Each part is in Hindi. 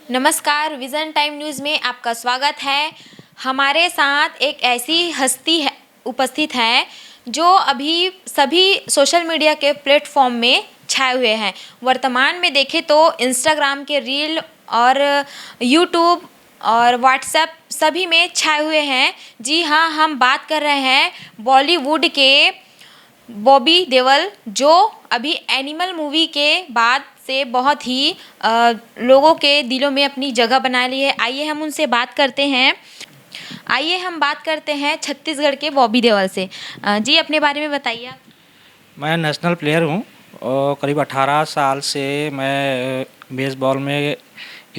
नमस्कार, विज़न टाइम न्यूज़ में आपका स्वागत है। हमारे साथ एक ऐसी हस्ती है उपस्थित है जो अभी सभी सोशल मीडिया के प्लेटफॉर्म में छाए हुए हैं। वर्तमान में देखें तो इंस्टाग्राम के रील और यूट्यूब और व्हाट्सएप सभी में छाए हुए हैं। जी हाँ, हम बात कर रहे हैं बॉलीवुड के बॉबी देओल, जो अभी एनिमल मूवी के बाद से बहुत ही लोगों के दिलों में अपनी जगह बना ली है। आइए हम उनसे बात करते हैं। आइए हम बात करते हैं छत्तीसगढ़ के बॉबी देओल से। जी, अपने बारे में बताइए आप। मैं नेशनल प्लेयर हूँ और करीब 18 साल से मैं बेसबॉल में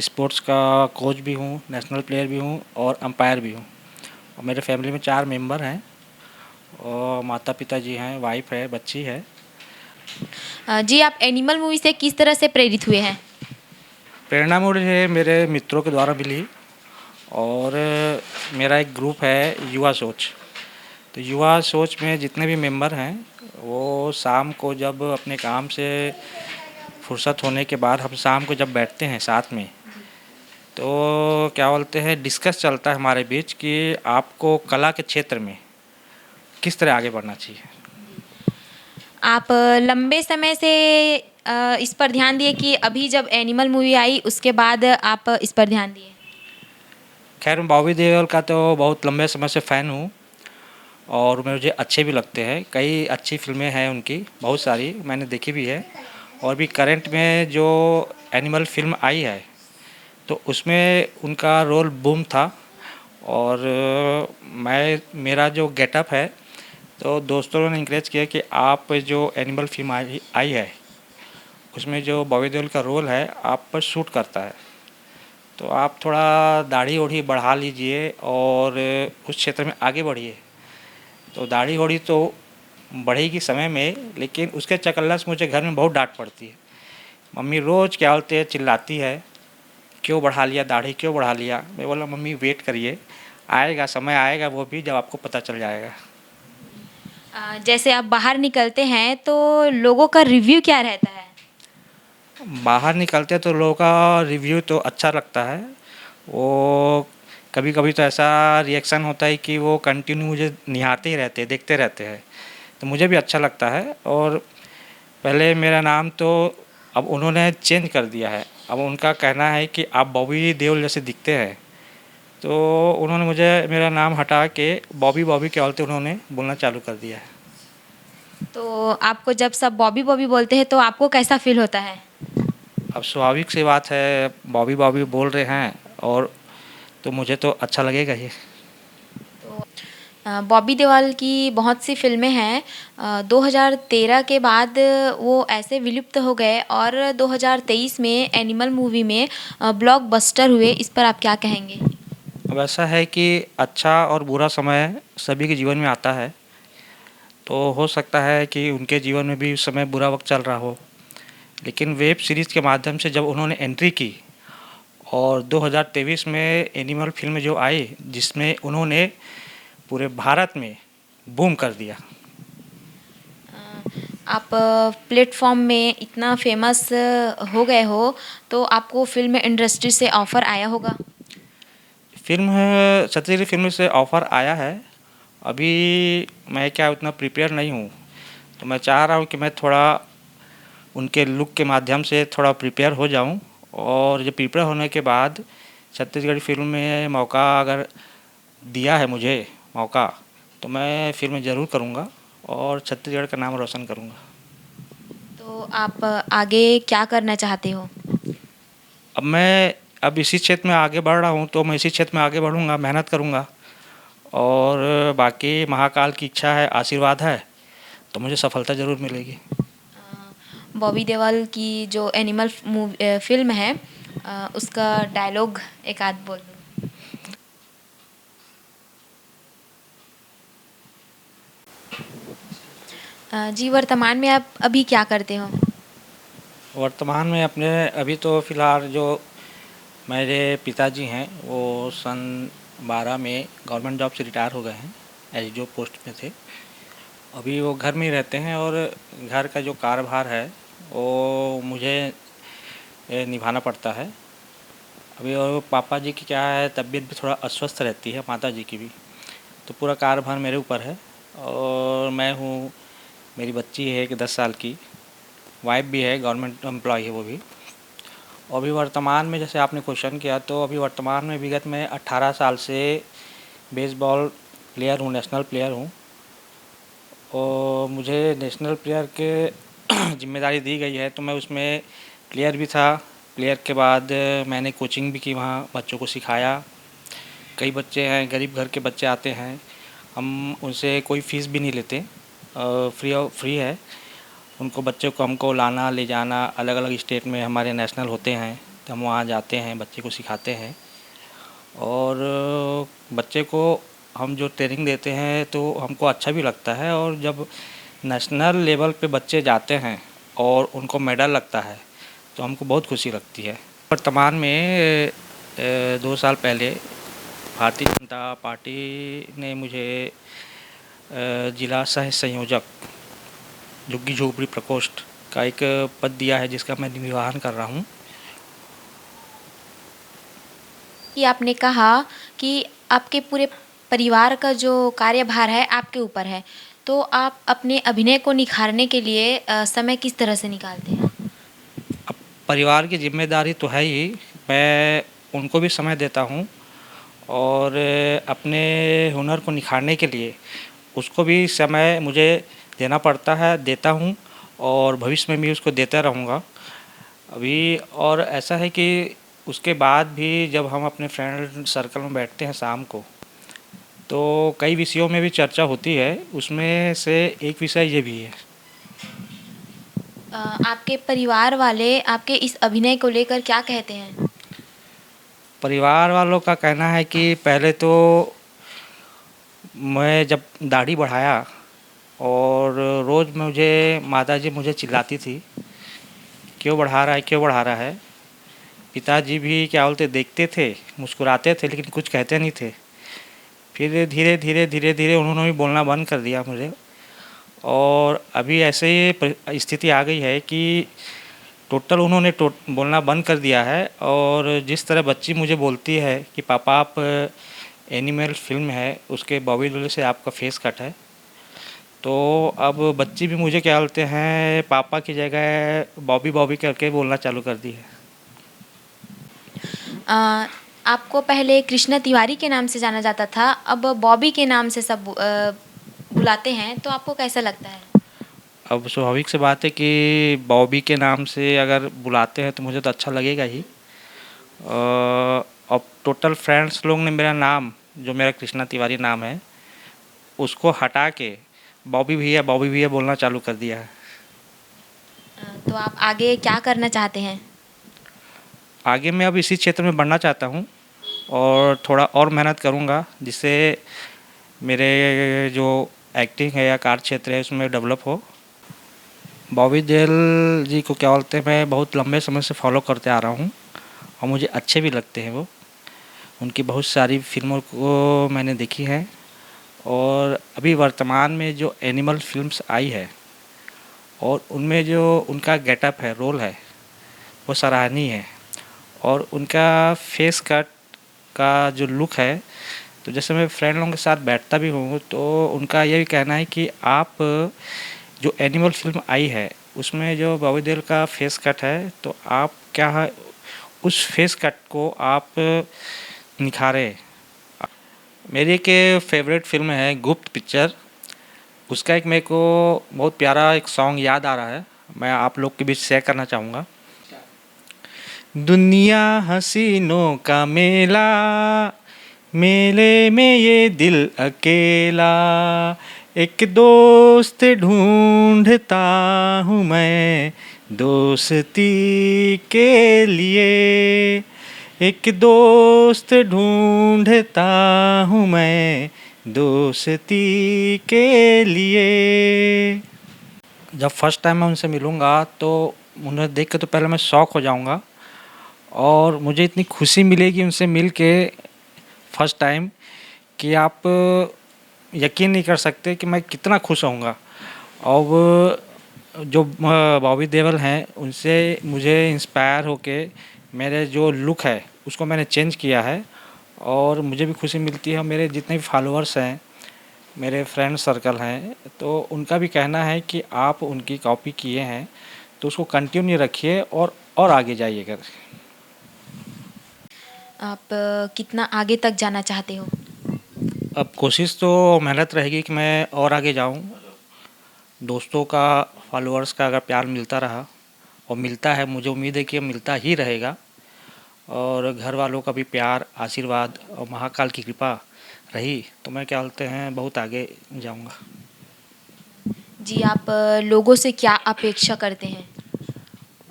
स्पोर्ट्स का कोच भी हूँ, नेशनल प्लेयर भी हूँ और अंपायर भी हूँ। और मेरे फैमिली में 4 मेंबर हैं और माता पिता जी हैं, वाइफ है, बच्ची है। जी, आप एनिमल मूवी से किस तरह से प्रेरित हुए हैं? प्रेरणा मुझे मेरे मित्रों के द्वारा मिली और मेरा एक ग्रुप है युवा सोच। तो युवा सोच में जितने भी मेंबर हैं वो शाम को जब अपने काम से फुर्सत होने के बाद हम शाम को जब बैठते हैं साथ में, तो क्या बोलते हैं, डिस्कस चलता है हमारे बीच कि आपको कला के क्षेत्र में किस तरह आगे बढ़ना चाहिए। आप लंबे समय से इस पर ध्यान दिए कि अभी जब एनिमल मूवी आई उसके बाद आप इस पर ध्यान दिए? खैर, मैं बॉबी देओल का तो बहुत लंबे समय से फ़ैन हूँ और मुझे अच्छे भी लगते हैं। कई अच्छी फ़िल्में हैं उनकी, बहुत सारी मैंने देखी भी है। और भी करंट में जो एनिमल फ़िल्म आई है तो उसमें उनका रोल बूम था। और मेरा जो गेटअप है, तो दोस्तों ने इंकरेज किया कि आप जो एनिमल फ़िल्म आई आई है उसमें जो बॉबी देओल का रोल है आप पर सूट करता है, तो आप थोड़ा दाढ़ी ओढ़ी बढ़ा लीजिए और उस क्षेत्र में आगे बढ़िए। तो दाढ़ी ओढ़ी तो बढ़ेगी समय में, लेकिन उसके चकल्ला से मुझे घर में बहुत डांट पड़ती है। मम्मी रोज़ क्या बोलते हैं, चिल्लाती है, क्यों बढ़ा लिया दाढ़ी, क्यों बढ़ा लिया। मैं बोला मम्मी वेट करिए, आएगा समय आएगा वो भी, जब आपको पता चल जाएगा। जैसे आप बाहर निकलते हैं तो लोगों का रिव्यू क्या रहता है? बाहर निकलते तो लोगों का रिव्यू तो अच्छा लगता है। वो कभी कभी तो ऐसा रिएक्शन होता है कि वो कंटिन्यू मुझे निहारते ही रहते हैं, देखते रहते हैं, तो मुझे भी अच्छा लगता है। और पहले मेरा नाम तो अब उन्होंने चेंज कर दिया है। अब उनका कहना है कि आप बॉबी देओल जैसे दिखते हैं, तो उन्होंने मुझे मेरा नाम हटा के बॉबी बॉबी के बोलते उन्होंने बोलना चालू कर दिया है। तो आपको जब सब बॉबी बॉबी बोलते हैं तो आपको कैसा फ़ील होता है? अब स्वाभाविक सी बात है, बॉबी बॉबी बोल रहे हैं और तो मुझे तो अच्छा लगेगा ही। तो बॉबी देओल की बहुत सी फ़िल्में हैं। 2013 के बाद वो ऐसे विलुप्त हो गए और 2023 में एनिमल मूवी में ब्लॉकबस्टर हुए। इस पर आप क्या कहेंगे? अब ऐसा है कि अच्छा और बुरा समय सभी के जीवन में आता है, तो हो सकता है कि उनके जीवन में भी उस समय बुरा वक्त चल रहा हो, लेकिन वेब सीरीज़ के माध्यम से जब उन्होंने एंट्री की और 2023 में एनिमल फिल्म जो आई जिसमें उन्होंने पूरे भारत में बूम कर दिया। आप प्लेटफॉर्म में इतना फेमस हो गए हो तो आपको फ़िल्म इंडस्ट्री से ऑफ़र आया होगा? फिल्म छत्तीसगढ़ी फिल्म से ऑफ़र आया है। अभी मैं क्या उतना प्रिपेयर नहीं हूँ, तो मैं चाह रहा हूँ कि मैं थोड़ा उनके लुक के माध्यम से थोड़ा प्रिपेयर हो जाऊँ, और जब प्रिपेयर होने के बाद छत्तीसगढ़ी फिल्म में मौका अगर दिया है मुझे मौका, तो मैं फिल्म ज़रूर करूँगा और छत्तीसगढ़ का नाम रोशन करूँगा। तो आप आगे क्या करना चाहते हो? अब इसी क्षेत्र में आगे बढ़ रहा हूँ, तो मैं इसी क्षेत्र में आगे बढ़ूँगा, मेहनत करूँगा और बाकी महाकाल की इच्छा है, आशीर्वाद है, तो मुझे सफलता ज़रूर मिलेगी। बॉबी देओल की जो एनिमल फ़िल्म है उसका डायलॉग एक आध बोल दो। जी, वर्तमान में आप अभी क्या करते हो? वर्तमान में अपने अभी तो फ़िलहाल जो मेरे पिताजी हैं वो सन 12 में गवर्नमेंट जॉब से रिटायर हो गए हैं, एसडीओ पोस्ट में थे। अभी वो घर में ही रहते हैं और घर का जो कार्यभार है वो मुझे निभाना पड़ता है। अभी और पापा जी की क्या है, तबीयत भी थोड़ा अस्वस्थ रहती है, माता जी की भी, तो पूरा कार्यभार मेरे ऊपर है। और मैं हूँ, मेरी बच्ची है एक 10 साल की, वाइफ भी है, गवर्नमेंट एम्प्लॉय है वो भी। और अभी वर्तमान में जैसे आपने क्वेश्चन किया, तो अभी वर्तमान में विगत में 18 साल से बेसबॉल प्लेयर हूँ, नेशनल प्लेयर हूँ। और मुझे नेशनल प्लेयर के जिम्मेदारी दी गई है, तो मैं उसमें प्लेयर भी था। प्लेयर के बाद मैंने कोचिंग भी की, वहाँ बच्चों को सिखाया। कई बच्चे हैं, गरीब घर के बच्चे आते हैं, हम उनसे कोई फ़ीस भी नहीं लेते, फ्री है। उनको बच्चों को हमको लाना ले जाना, अलग अलग स्टेट में हमारे नेशनल होते हैं, तो हम वहाँ जाते हैं, बच्चे को सिखाते हैं। और बच्चे को हम जो ट्रेनिंग देते हैं तो हमको अच्छा भी लगता है। और जब नेशनल लेवल पे बच्चे जाते हैं और उनको मेडल लगता है, तो हमको बहुत खुशी लगती है। वर्तमान में 2 साल पहले भारतीय जनता पार्टी ने मुझे जिला सह संयोजक झुग्गी झोपड़ी प्रकोष्ठ का एक पद दिया है, जिसका मैं निर्वहन कर रहा हूँ। कि आपने कहा कि आपके पूरे परिवार का जो कार्यभार है आपके ऊपर है, तो आप अपने अभिनय को निखारने के लिए समय किस तरह से निकालते हैं? अब परिवार की जिम्मेदारी तो है ही, मैं उनको भी समय देता हूँ। और अपने हुनर को निखारने के लिए उसको भी समय मुझे देना पड़ता है, देता हूँ। और भविष्य में भी उसको देता रहूँगा अभी। और ऐसा है कि उसके बाद भी जब हम अपने फ्रेंड सर्कल में बैठते हैं शाम को, तो कई विषयों में भी चर्चा होती है, उसमें से एक विषय ये भी है। आपके परिवार वाले आपके इस अभिनय को लेकर क्या कहते हैं? परिवार वालों का कहना है कि पहले तो मैं जब दाढ़ी बढ़ाया और रोज़ मुझे माताजी मुझे चिल्लाती थी, क्यों बढ़ा रहा है, क्यों बढ़ा रहा है। पिताजी भी क्या बोलते देखते थे, मुस्कुराते थे, लेकिन कुछ कहते नहीं थे। फिर धीरे धीरे उन्होंने भी बोलना बंद कर दिया मुझे। और अभी ऐसे ही स्थिति आ गई है कि टोटल उन्होंने बोलना बंद कर दिया है। और जिस तरह बच्ची मुझे बोलती है कि पापा आप एनिमल फिल्म है उसके बॉबी देओल से आपका फेस कट है, तो अब बच्ची भी मुझे क्या बोलते हैं, पापा की जगह बॉबी बॉबी करके बोलना चालू कर दी है। आपको पहले कृष्णा तिवारी के नाम से जाना जाता था, अब बॉबी के नाम से सब बुलाते हैं, तो आपको कैसा लगता है? अब स्वाभाविक सी बात है कि बॉबी के नाम से अगर बुलाते हैं तो मुझे तो अच्छा लगेगा ही। अब टोटल फ्रेंड्स लोग ने मेरा नाम, जो मेरा कृष्णा तिवारी नाम है, उसको हटा के बॉबी भैया बोलना चालू कर दिया है। तो आप आगे क्या करना चाहते हैं? आगे मैं अब इसी क्षेत्र में बढ़ना चाहता हूँ और थोड़ा और मेहनत करूँगा, जिससे मेरे जो एक्टिंग है या कार्य क्षेत्र है उसमें डेवलप हो। बॉबी देओल जी को क्या बोलते हैं, मैं बहुत लंबे समय से फॉलो करते आ रहा हूँ और मुझे अच्छे भी लगते हैं वो। उनकी बहुत सारी फिल्मों को मैंने देखी हैं। और अभी वर्तमान में जो एनिमल फिल्म्स आई है और उनमें जो उनका गेटअप है, रोल है, वो सराहनीय है। और उनका फेस कट का जो लुक है, तो जैसे मैं फ्रेंड लोगों के साथ बैठता भी हूँ तो उनका ये भी कहना है कि आप जो एनिमल फिल्म आई है उसमें जो बॉबी देओल का फेस कट है, तो आप क्या है उस फेस कट को आप निखारें। मेरी एक फेवरेट फिल्म है गुप्त पिक्चर, उसका एक मेरे को बहुत प्यारा एक सॉन्ग याद आ रहा है, मैं आप लोग के बीच शेयर करना चाहूँगा। दुनिया हसीनों का मेला, मेले में ये दिल अकेला, एक दोस्त ढूंढता हूँ मैं दोस्ती के लिए, एक दोस्त ढूंढता हूँ मैं दोस्ती के लिए। जब फर्स्ट टाइम मैं उनसे मिलूँगा तो उन्हें देख के तो पहले मैं शॉक हो जाऊँगा और मुझे इतनी खुशी मिलेगी उनसे मिल के फर्स्ट टाइम कि आप यकीन नहीं कर सकते कि मैं कितना खुश होऊंगा। और जो बॉबी देओल हैं उनसे मुझे इंस्पायर होके मेरे जो लुक है उसको मैंने चेंज किया है और मुझे भी खुशी मिलती है। मेरे जितने भी फॉलोअर्स हैं, मेरे फ्रेंड सर्कल हैं, तो उनका भी कहना है कि आप उनकी कॉपी किए हैं तो उसको कंटिन्यू रखिए और आगे जाइएगा। आप कितना आगे तक जाना चाहते हो? अब कोशिश तो मेहनत रहेगी कि मैं और आगे जाऊं। दोस्तों का, फॉलोअर्स का अगर प्यार मिलता रहा और मिलता है, मुझे उम्मीद है कि मिलता ही रहेगा, और घर वालों का भी प्यार, आशीर्वाद और महाकाल की कृपा रही तो मैं क्या बोलते हैं बहुत आगे जाऊंगा। जी, आप लोगों से क्या अपेक्षा करते हैं?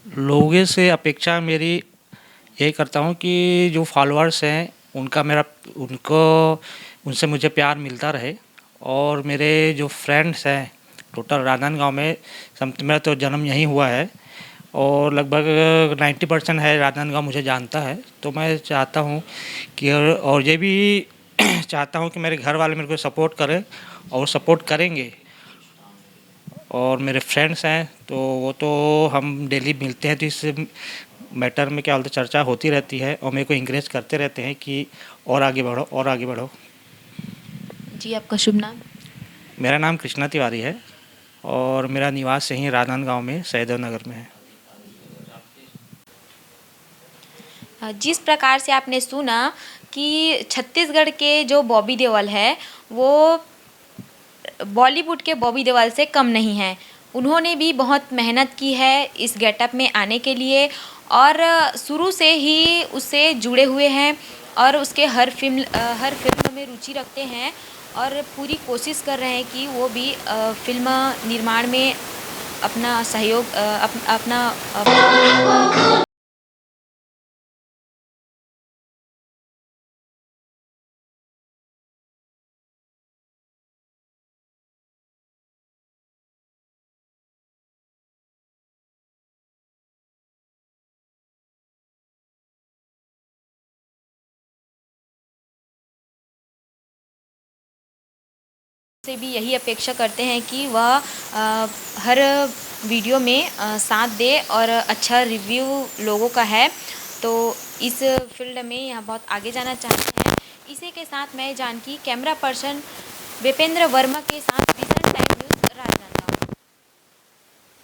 लोगों से अपेक्षा मेरी यही करता हूँ कि जो फॉलोअर्स हैं उनको उनसे मुझे प्यार मिलता रहे, और मेरे जो फ्रेंड्स हैं टोटल राजनांदगांव में, मेरा तो जन्म यहीं हुआ है और लगभग 90% है राजनांदगांव मुझे जानता है। तो मैं चाहता हूँ कि और ये भी चाहता हूँ कि मेरे घर वाले मेरे को सपोर्ट करें और सपोर्ट करेंगे, और मेरे फ्रेंड्स हैं तो वो तो हम डेली मिलते हैं, तो इस मैटर में क्या बोलते चर्चा होती रहती है और मेरे को इंकरेज करते रहते हैं कि और आगे बढ़ो और आगे बढ़ो। जी, आपका शुभ नाम? मेरा नाम कृष्णा तिवारी है और मेरा निवास यहीं राजनांदगांव में सहदेव नगर में है। जिस प्रकार से आपने सुना कि छत्तीसगढ़ के जो बॉबी देओल है वो बॉलीवुड के बॉबी देओल से कम नहीं है। उन्होंने भी बहुत मेहनत की है इस गेटअप में आने के लिए, और शुरू से ही उससे जुड़े हुए हैं और उसके हर फिल्म में रुचि रखते हैं और पूरी कोशिश कर रहे हैं कि वो भी फिल्म निर्माण में अपना सहयोग अपना से भी यही अपेक्षा करते हैं कि वह हर वीडियो में साथ दे और अच्छा रिव्यू लोगों का है, तो इस फील्ड में यह बहुत आगे जाना चाहते हैं। इसी के साथ मैं जानकी, कैमरा पर्सन विपेंद्र वर्मा के साथ